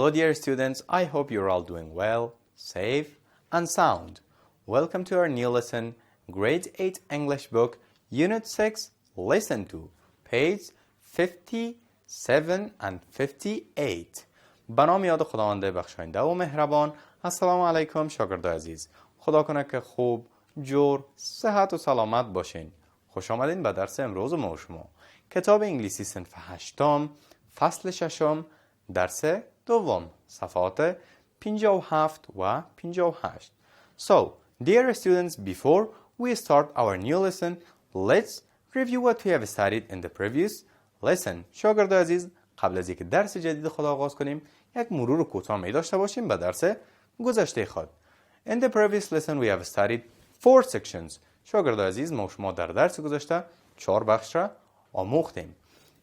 Hello dear students, I hope you're all doing well, safe and sound. Welcome to our new lesson, Grade 8 English book, Unit 6, Lesson 2, page 57 and 58. به نام یاد خداوند بخشاینده و مهربان. السلام علیکم شاگردان عزیز. خدا کنه که خوب، جور، صحت و سلامت باشین. خوش آمدین به درس امروز ما شما. کتاب انگلیسی صنف 8 فصل 6 درس دوم صفحات 57 و 58. So, dear students, before we start our new lesson, let's review what we have studied in the previous lesson. شاگردان عزیز، قبل از اینکه درس جدید خود آغاز کنیم، یک مرور کوتاه می داشته باشیم به درس گذشته خود. In the previous lesson we have studied 4 sections. شاگردان عزیز، ما شما در درس گذشته 4 بخش را آموختیم.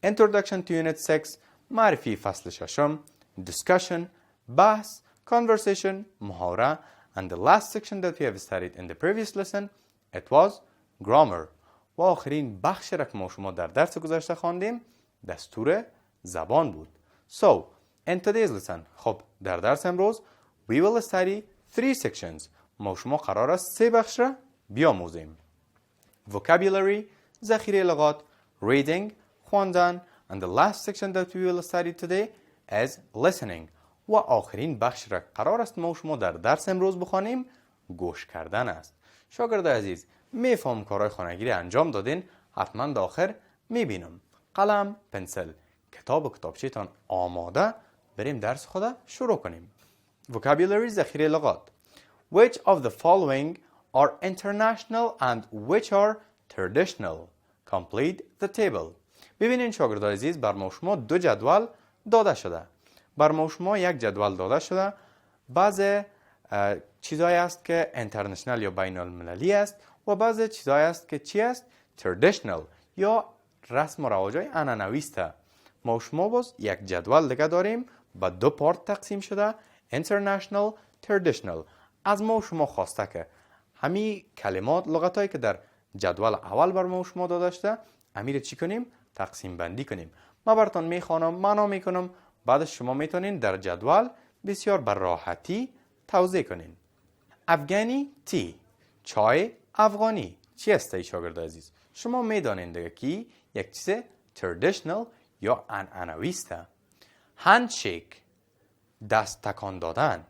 Introduction to Unit 6، معرفی فصل 6، discussion، بحث، conversation، محاوره، and the last section that we have studied in the previous lesson, it was grammar. و آخرین بخش را که ما شما در درس گذشته خواندیم، دستور زبان بود. So, in today's lesson، خب در درس امروز we will study 3 sections. ما شما قرار است 3 بخش را بیاموزیم. Vocabulary، ذخیره لغات، reading، خواندن، and the last section that we will study today is listening. و آخرین بخش را قرار است ما شما در درس امروز بخوانیم، گوش کردن است. شاگردان عزیز، میفهم کارهای خانگی را انجام دادین؟ حتما داخل میبینم قلم، پنسل، کتاب و کتابچه تان آماده، بریم درس خود شروع کنیم. Vocabulary، ذخیره لغات. Which of the following are international and which are traditional? Complete the table. ببینید شاگردان عزیز، بر ما شما 2 جدول داده شده. بر ما شما یک جدول داده شده. بعضی چیزایی است که اینترنشنال یا بین المللی است و بعضی چیزایی است که چی است؟ traditional یا رسم و رواجای عنعنوی است. ما شما باز یک جدول دیگه داریم با 2 پارت تقسیم شده، international، traditional. از ما شما خواسته که همین کلمات، لغتایی که در جدول اول بر ما شما داده شده، امیر چی کنیم؟ تقسیم بندی کنیم. من براتون میخوانم، معنا میکنم، بعد شما میتونین در جدول بسیار بر راحتی توضیح کنین. افغانی تی، چای افغانی. چی است ای شاگرد عزیز؟ شما میدانین دیگه که یک چیز traditional یا عنعنوی است. هندشیک، دست تکان دادن.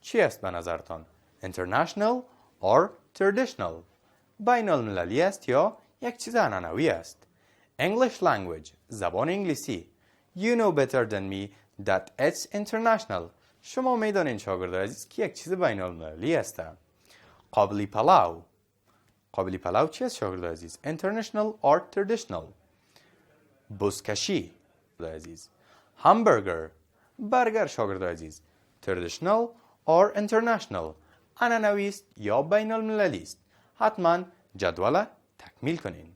چی است به نظرتان؟ international or traditional؟ بین المللی است یا یک چیز عنعنوی است. English language، زبان انگلیسی. You know better than me that it's international. شما میدانین شاگردان عزیز که یک چیز بین المللی است. قابلی پلاو. قابلی پلاو چی است شاگردان عزیز؟ international or traditional؟ بزکشی عزیز. همبرگر، برگر شاگردان عزیز. traditional or international؟ عنعنوی است یا بین المللی است؟ حتما جدول تکمیل کنین.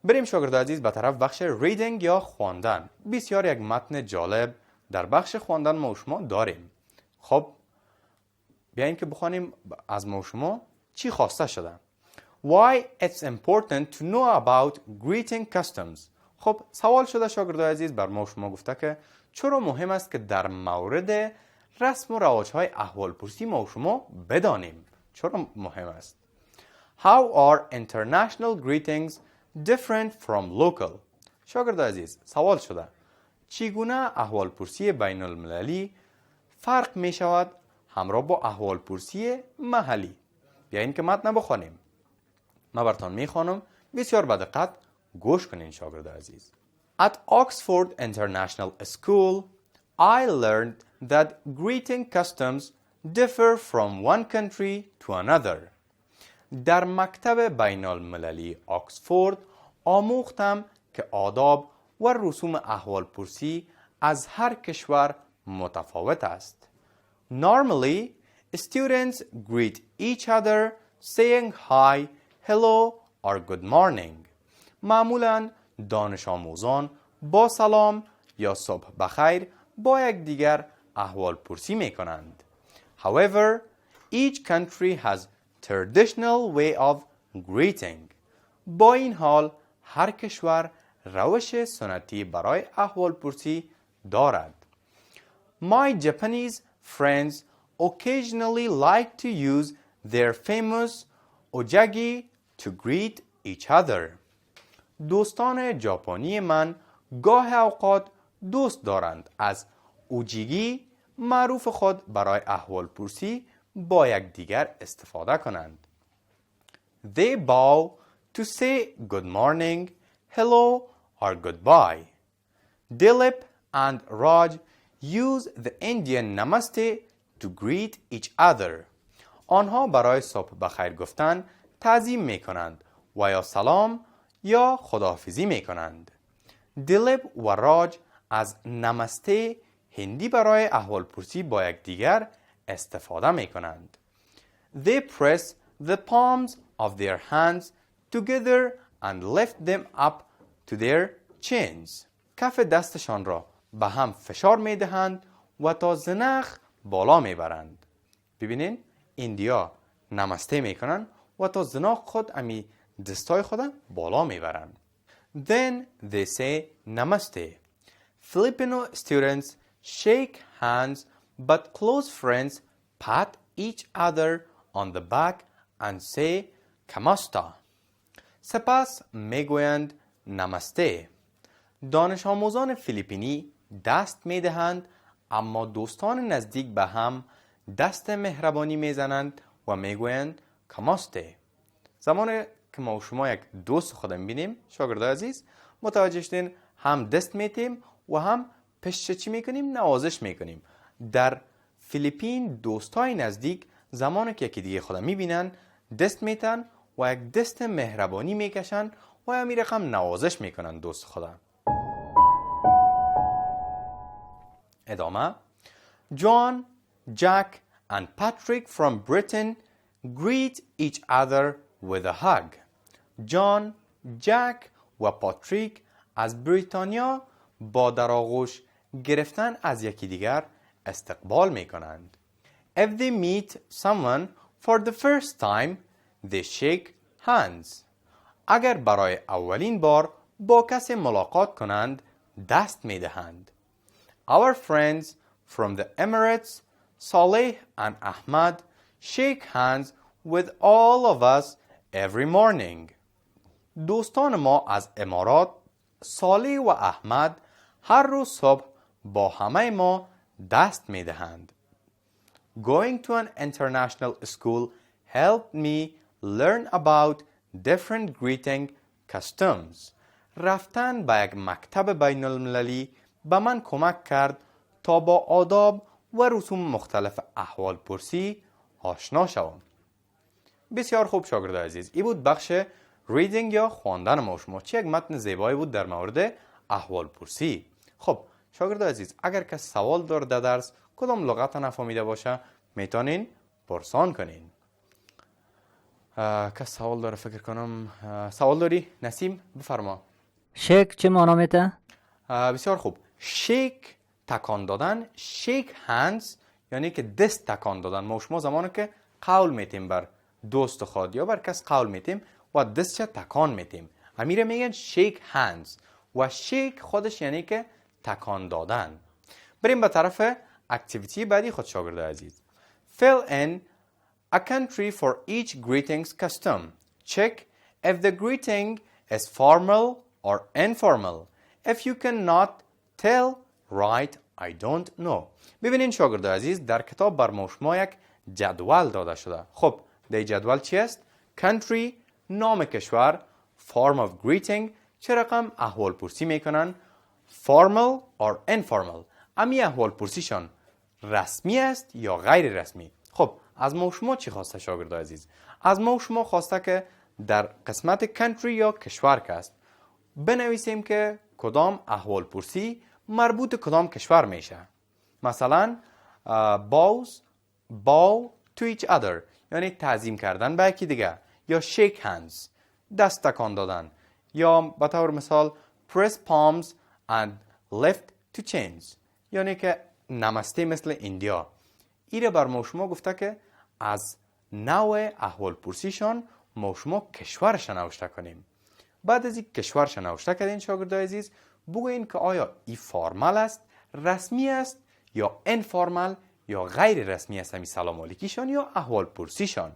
بریم شاگردان عزیز به طرف بخش ریدینگ یا خواندن. بسیار یک متن جالب در بخش خواندن ما شما داریم. خب بیاین که بخوانیم از ما شما چی خواسته شده. Why it's important to know about greeting customs. خب سوال شده شاگردان عزیز، بر ما شما گفته که چرا مهم است که در مورد رسم و رواج‌های احوالپرسی ما شما بدانیم. چرا مهم است؟ How are international greetings different from local؟ شاگردان عزیز، سوال شده چگونه احوالپرسی بین المللی فرق می شود همراه با احوالپرسی محلی؟ بیاین که متن بخوانیم. من براتون میخوانم، بسیار با دقت گوش کنین شاگردان عزیز. At Oxford International School, I learned that greeting customs differ from one country to another. در مکتب بین المللی آکسفورد آموختم که آداب و رسوم احوالپرسی از هر کشور متفاوت است. Normally, students greet each other saying hi, hello or good morning. معمولاً دانش آموزان با سلام یا صبح بخیر با یک دیگر احوالپرسی می کنند. However, each country has traditional way of greeting. با این حال هر کشور روش سنتی برای احوالپرسی دارد. My Japanese friends occasionally like to use their famous ojagi to greet each other. دوستان ژاپنی من گاه اوقات دوست دارند از اوجیگی معروف خود برای احوال پرسی با یکدیگر استفاده کنند. They bow to say good morning, hello or goodbye. Dilip and Raj use the Indian namaste to greet each other. آنها برای صبح بخیر گفتن تعظیم می کنند و یا سلام یا خداحافظی می کنند. دیلیپ و راج از نمسته هندی برای احوال پرسی با یکدیگر استفاده می کنند. They press the palms of their hands together and lift them up to their chins. کف دستشان را به هم فشار می دهند و تا زنخ بالا می برند. ببینین ایندیا نمسته می کنند و تا زنخ خود امی دستای خود بالا می برند. Then they say namaste. Filipino students shake hands but close friends pat each other on the back and say kamusta. سپس میگویند نمسته. دانش آموزان فیلیپینی دست میدهند اما دوستان نزدیک به هم دست مهربانی میزنند و میگویند کاماسته. زمانی که ما و شما یک دوست خودم بینیم شاگردای عزیز متوجه شدین هم دست میتیم و هم پشت چی میکنیم نوازش میکنیم. در فیلیپین دوستای نزدیک زمانی که یکی دیگه خودم میبینن دست میتن و یک دست مهربانی میکشن و همین رقم نوازش میکنن دوست خودم. ادامه. John, Jack and Patrick from Britain greet each other with a hug. جان، جک و پاتریک از بریتانیا با در آغوش گرفتن از یکی دیگر استقبال می کنند. If they meet someone for the first time, they shake hands. اگر برای اولین بار با کسی ملاقات کنند دست می دهند. Our friends from the Emirates, Saleh and Ahmad, shake hands with all of us every morning. دوستان ما از امارات صالح و احمد هر روز صبح با همه ما دست می دهند. Going to an international school helped me learn about different greeting customs. رفتن به یک مکتب بین المللی به من کمک کرد تا با آداب و رسوم مختلف احوال پرسی آشنا شوم. بسیار خوب شاگردان عزیز، این بود بخش ریدینگ یا خواندن ما شما. چه یک متن زیبایی بود در مورد احوال پرسی. خب شاگردان عزیز، اگر که سوال داره در درس کدام لغت نفهمیده باشه میتونین پرسان کنین. که سوال داره فکر کنم سوال داری نسیم بفرما. شیک چه معنا میده؟ بسیار خوب. شیک تکان دادن، شیک هندز یعنی که دست تکان دادن. ما شما زمانی که قول میتیم بر دوست خود یا بر کس قول میتیم و دستش تکان میتیم امیره میگن شیک هندز و شیک خودش یعنی که تکان دادن. بریم به طرف اکتیویتی بعدی خود شاگرده عزیز. Fill in a country for each greetings custom. Check if the greeting is formal or informal. If you cannot tell, write I don't know. ببینین شاگرده عزیز در کتاب بر ما شما یک جدول داده شده. خب در جدول چی است؟ country نام کشور، form of greeting چه رقم احوال پرسی میکنن، formal or informal امی احوال پرسیشان رسمی است یا غیر رسمی. خب از ما شما چی خواسته شاگرد عزیز؟ از ما شما خواسته که در قسمت country یا کشور که است بنویسیم که کدام احوال پرسی مربوط کدام کشور میشه. مثلا bow to each other یعنی تعظیم کردن به یکی دیگه، یا shake hands دست تکان دادن، یا به طور مثال press palms and lift to chins یعنی که نمسته مثل ایندیا. ایره بر ما شما گفته که از نوع احوال پرسیشان ما شما کشورش نوشته کنیم. بعد از این کشورش نوشته کردین شاگردای عزیز بگوین که آیا ای فارمال است، رسمی است یا انفارمال یا غیر رسمی است همین سلام علیکیشان یا احوال پرسیشان.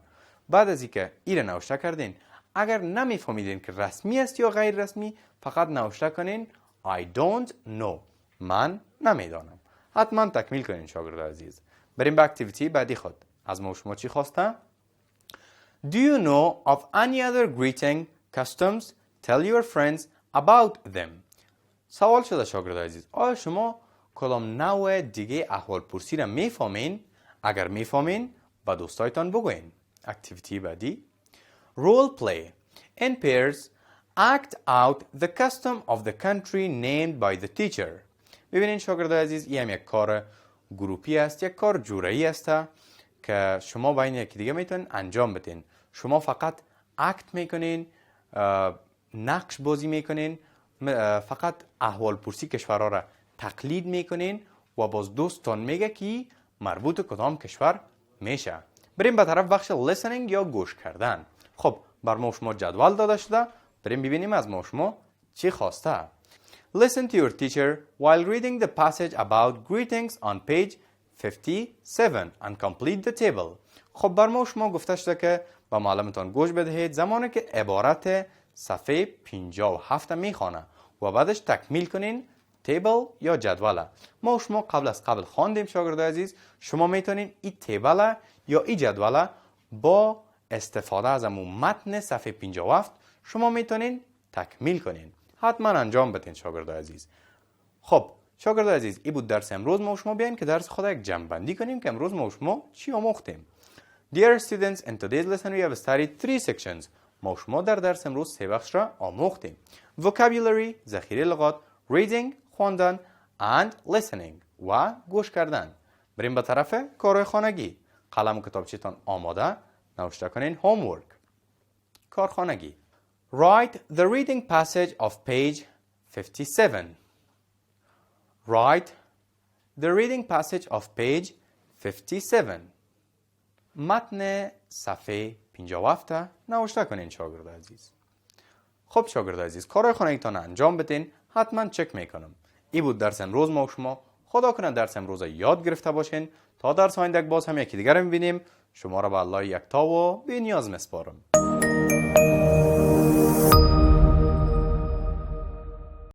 بعد از اینکه ایره نوشته کردین، اگر نمیفهمیدین که رسمی است یا غیر رسمی، فقط نوشته کنین I don't know. من نمیدانم. حتما تکمیل کنین شاگرد عزیز. بریم به اکتیویتی بعدی خود. از ما شما چی خواسته؟ Do you know of any other greeting customs? Tell your friends about them. سوال شده شاگرد عزیز، آیا شما کدام نوع دیگه احوال پرسی را میفهمین؟ اگر میفهمین با دوستایتان بگوین. اکتیویتی بعدی. Role play. In pairs, act out the custom of the country named by the teacher. ببینین شاگرد عزیز، این هم یک کار گروپی است، یک کار جورایی است که شما با این یکی دیگه میتونین انجام بدین. شما فقط اکت میکنین، نقش بازی میکنین، فقط احوال پرسی کشورها را تقلید میکنین و باز دوستان میگه که مربوط کدام کشور میشه. بریم به طرف بخش listening یا گوش کردن. خب بر ما شما جدول داده شده، بریم ببینیم از ما شما چی خواسته. Listen to your teacher while reading the passage about greetings on page 57 and complete the table. خب بر ما شما گفته شده که با معلمتان گوش بدهید زمانی که عبارت صفحه 57 میخوانه و بعدش تکمیل کنین تیبل یا جدول. ما شما قبل از قبل خواندیم شاگرد عزیز، شما میتونین این تیبل یا این جدول با استفاده از همون متن صفحه 57 شما میتونین تکمیل کنین. حتما انجام بدین شاگرد عزیز. خب شاگرد عزیز، این بود درس امروز. ما شما بیاین که درس خود یک جمع کنیم که امروز ما شما چی آموختیم. Dear students, in today's lesson we have studied 3 sections. ما شما در درس امروز 3 بخش را آموختیم. Vocabulary، ذخیره لغات، reading، خواندن and listening و گوش کردن. بریم به طرف کارهای خانگی. قلم و کتابچه‌تان آماده، نوشته کنین homework. کار خانگی. Write the reading passage of page 57. Write the reading passage of page 57. متن صفحه 57 نوشته کنین شاگرد عزیز. خب شاگرد عزیز، کارهای خانگیتان انجام بدین، حتما چک میکنم. این بود درس امروز ما شما. خدا کنه درس امروز یاد گرفته باشین. تا درس آینده باز هم یکی دیگر میبینیم. شما را به الله یکتا و بی نیاز میسپارم.